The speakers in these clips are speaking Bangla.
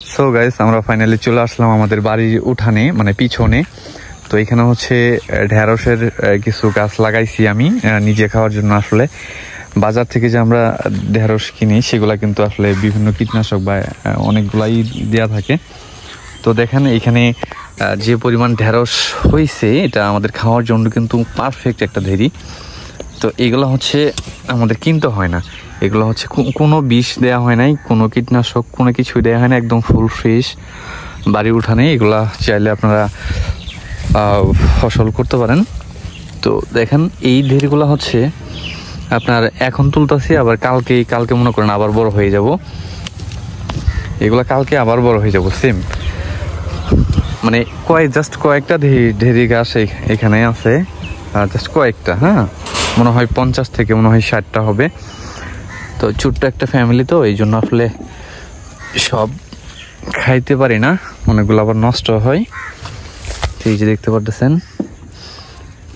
সো গাইস, আমরা ফাইনালি চলে আসলাম আমাদের বাড়ির উঠানে, মানে পিছনে। তো এখানে হচ্ছে ঢেঁড়সের কিছু গাছ লাগাইছি আমি নিজে খাওয়ার জন্য। আসলে বাজার থেকে যে আমরা ঢেঁড়স কিনি সেগুলা কিন্তু আসলে বিভিন্ন কীটনাশক বা অনেকগুলাই দেওয়া থাকে। তো দেখেন এখানে যে পরিমাণ ঢেঁড়স হয়েছে, এটা আমাদের খাওয়ার জন্য কিন্তু পারফেক্ট একটা ঢেঁড়ি। তো এগুলো হচ্ছে আমাদের কিনতে হয় না, এগুলো হচ্ছে কোনো বিষ দেওয়া হয় নাই, কোনো কীটনাশক কোনো কিছু দেওয়া হয় না, একদম ফুল ফ্রেশ বাড়ির উঠানে। এগুলা চাইলে আপনারা ফসল করতে পারেন। তো দেখেন এই ঢেঁড়িগুলো হচ্ছে আপনার এখন তুলতেছি, আবার কালকে মনে করেন আবার বড় হয়ে যাব। এগুলা কালকে আবার বড় হয়ে যাব সেম, মানে জাস্ট কয়েকটা ঢেঁড়ি গাছ এখানে আছে, জাস্ট কয়েকটা। হ্যাঁ, মনে হয় 50 থেকে মনে হয় 60টা হবে। তো ছোট্ট একটা ফ্যামিলি, তো এই জন্য আসলে সব খাইতে পারি না, অনেকগুলো আবার নষ্ট হয়। এই যে দেখতে পারতেছেন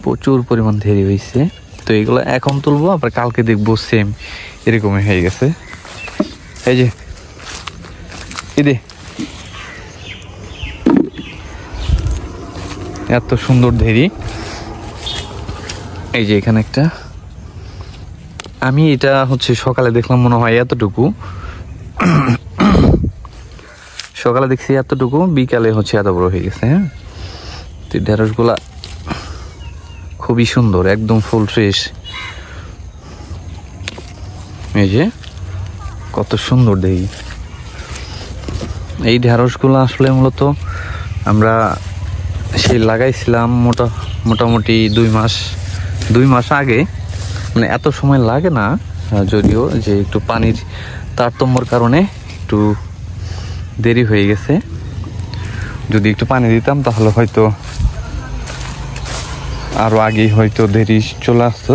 প্রচুর পরিমাণ ঢেঁড়ি হয়েছে। তো এইগুলো এখন তুলবো, আবার কালকে দেখবো সেম এরকমই হয়ে গেছে। এই যে এত সুন্দর ঢেঁড়ি। এই যে এখানে একটা, আমি এটা হচ্ছে সকালে দেখলাম মনে হয় এতটুকু, সকালে দেখছি এতটুকু, বিকালে হচ্ছে এত বড় হয়ে গেছে। হ্যাঁ, তো ঢেঁড়সগুলা খুবই সুন্দর, একদম ফুল ফ্রেশ। এই যে কত সুন্দর ঢেঁড়ি। এই ঢেঁড়সগুলো আসলে মূলত আমরা সেই লাগাইছিলাম মোটামুটি 2 মাস আগে। মানে এত সময় লাগে না, যদিও যে একটু পানির তারতম্যর কারণে একটু দেরি হয়ে গেছে। যদি একটু পানি দিতাম তাহলে হয়তো আরো আগেই হয়তো দেরি চলে আসতো।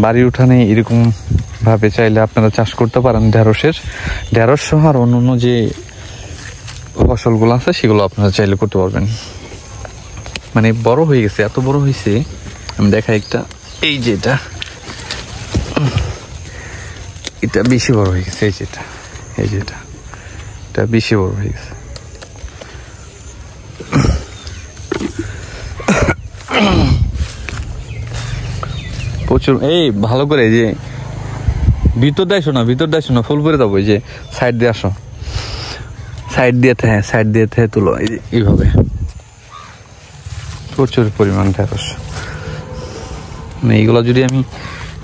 বাড়ির উঠানে এরকম ভাবে চাইলে আপনারা চাষ করতে পারেন ঢেঁড়স সহ আর অন্যান্য যে ফসলগুলো আছে সেগুলো আপনারা চাইলে করতে পারবেন। মানে বড় হয়ে গেছে, এত বড় হয়েছে, আমি দেখাই একটা। এই যে এটা বেশি বড় হয়ে গেছে। এই যে এটা বেশি বড় হয়ে গেছে। প্রচুর। এই ভালো করে যে ভিতর দিয়ে আসো না, ফুল করে যাবো। এই যে সাইড দিয়ে আসো, সাইড দিয়ে তুলো। এইভাবে প্রচুর পরিমাণ ঢেঁড়স। মানে এইগুলো যদি আমি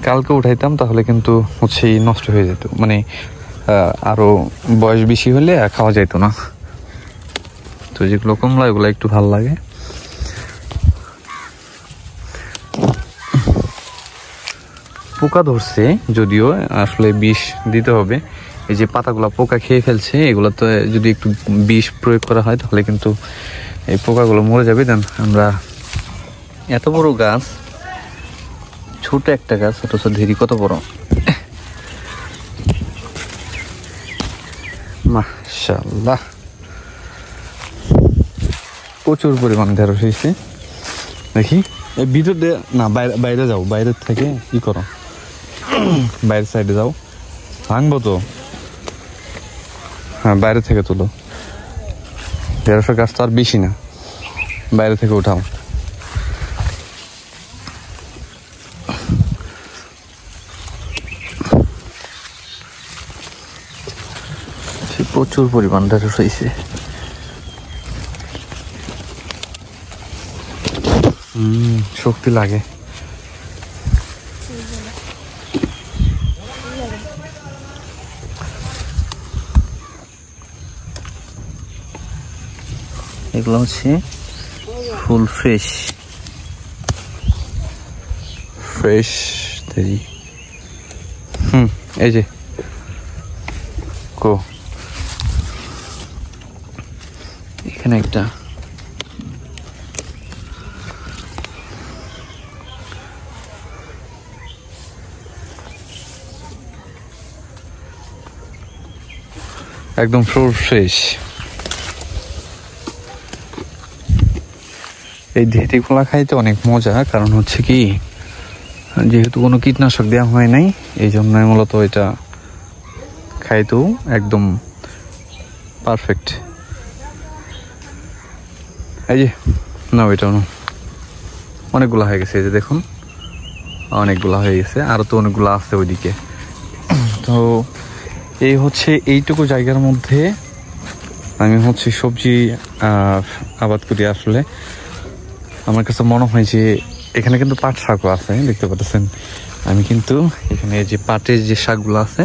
কালকে উঠাইতাম তাহলে কিন্তু হচ্ছে নষ্ট হয়ে যেত, মানে আরো বয়স বেশি হলে খাওয়া যেত না। তো যেগুলো কমলা এগুলো একটু ভালো লাগে। পোকা ধরছে, যদিও আসলে বিষ দিতে হবে। এই যে পাতাগুলো পোকা খেয়ে ফেলছে, এগুলো তো যদি একটু বিষ প্রয়োগ করা হয় তাহলে কিন্তু এই পোকাগুলো মরে যাবে। দেন আমরা এত বড় গাছ, ছোট একটা গাছ, অথচ ঢেঁড়ি কত বড়। মাশাআল্লাহ, প্রচুর পরিমাণ ঢেঁড়স হয়েছে। দেখি এই ভিতর দিয়ে না, বাইরে যাও, বাইরের থেকে কি করো, বাইরের সাইডে যাও, ভাঙবো তো। হ্যাঁ, বাইরে থেকে তুলো। ঢেঁড়সের গাছ তো আর বেশি না, বাইরে থেকে উঠাও। প্রচুর পরিমাণ ঢেঁড়স হয়েছে। শক্তি লাগে। এগুলো হচ্ছে ফুল ফ্রেশ ঢেঁড়ি। এই যে এখানে একটা, একদম ফুল ফ্রেশ। এই ঢেঁড়িগুলা খাইতে অনেক মজা, কারণ হচ্ছে কি, যেহেতু কোনো কীটনাশক দেওয়া হয় নাই, এই জন্য মূলত এটা খাইতেও একদম পারফেক্ট। এই যে না ওইটা না, অনেকগুলো হয়ে গেছে, এই যে দেখুন অনেকগুলো হয়ে গেছে, আরও তো অনেকগুলো আছে ওইদিকে। তো এই হচ্ছে এইটুকু জায়গার মধ্যে আমি হচ্ছে সবজি আবাদ করি। আসলে আমার কাছে মনে হয় যে এখানে কিন্তু পাট শাকও আছে, দেখতে পাচ্ছেন। আমি কিন্তু এখানে যে পাটের যে শাকগুলো আছে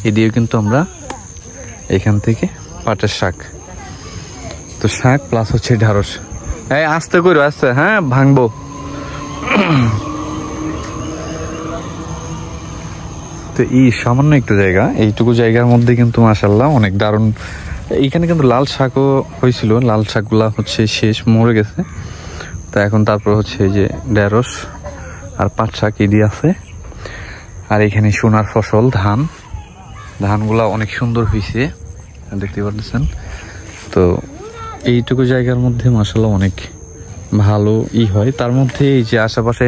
এ দিয়েও কিন্তু আমরা এখান থেকে পাটের শাক, তো শাক প্লাস হচ্ছে ঢ্যাঁড়স। এই আস্তে করে আসছে, হ্যাঁ ভাঙবো। তো এই সামান্য একটু জায়গা, এইটুকু জায়গার মধ্যে কিন্তু মাশাআল্লাহ অনেক দারুণ। এইখানে কিন্তু লাল শাকও হয়েছিল, লাল শাকগুলা হচ্ছে শেষ মরে গেছে। তো এখন তারপর হচ্ছে এই যে ঢেঁড়স আর পাট শাক এদি আছে। আর এখানে সোনার ফসল ধান, ধানগুলা অনেক সুন্দর হয়েছে দেখতে পাচ্ছেন। তো এইটুকু জায়গার মধ্যে মাশাআল্লাহ অনেক ভালো হয়। তার মধ্যে এই যে আশেপাশে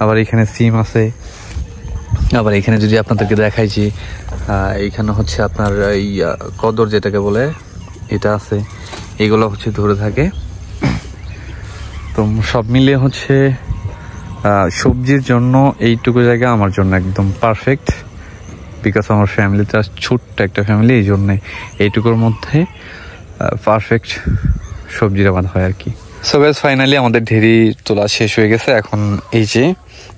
আবার এখানে সিম আছে। আবার এখানে যদি আপনাদেরকে দেখাই যে এইখানে হচ্ছে আপনার এই কদর যেটাকে বলে এটা আছে, এগুলো হচ্ছে ধরে থাকে। তো সব মিলিয়ে হচ্ছে সবজির জন্য এইটুকু জায়গা আমার জন্য একদম পারফেক্ট, বিকজ আমার ফ্যামিলিটা ছোট্ট একটা ফ্যামিলি, এই জন্যে এইটুকুর মধ্যে পারফেক্ট সবজির আবাদ হয় আর কি। সো গাইস ফাইনালি আমাদের ঢেরি তোলা শেষ হয়ে গেছে। এখন এই যে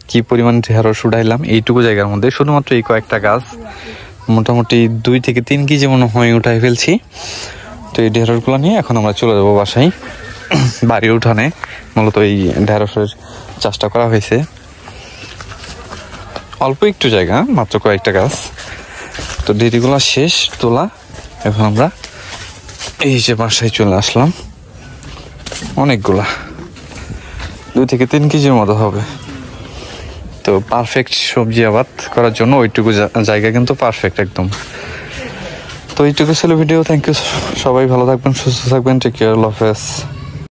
কি পরিমাণ ঢেঁড়স উঠাইলাম এইটুকু জায়গার মধ্যে, শুধুমাত্র এই কয়েকটা গাছ, মোটামুটি 2 থেকে 3 কেজি মনে হয় উঠাই ফেলছি। তো এই ঢেঁড়সগুলো নিয়ে এখন আমরা চলে যাবো বাসায়। বাড়ির উঠানে মূলত এই ঢেঁড়সের চাষটা করা হয়েছে, অল্প একটু জায়গা, মাত্র কয়েকটা গাছ। তো ঢেঁড়িগুলো শেষ তোলা, এখন আমরা এই যে বাসায় চলে আসলাম। অনেকগুলা 2 থেকে 3 কেজির মতো হবে। তো পারফেক্ট সবজি আবাদ করার জন্য ওইটুকু জায়গা কিন্তু পারফেক্ট একদম। তো এইটুকু ছিল ভিডিও। থ্যাংক ইউ, সবাই ভালো থাকবেন, সুস্থ থাকবেন, টেক কেয়ার, আল্লাহ হাফেজ।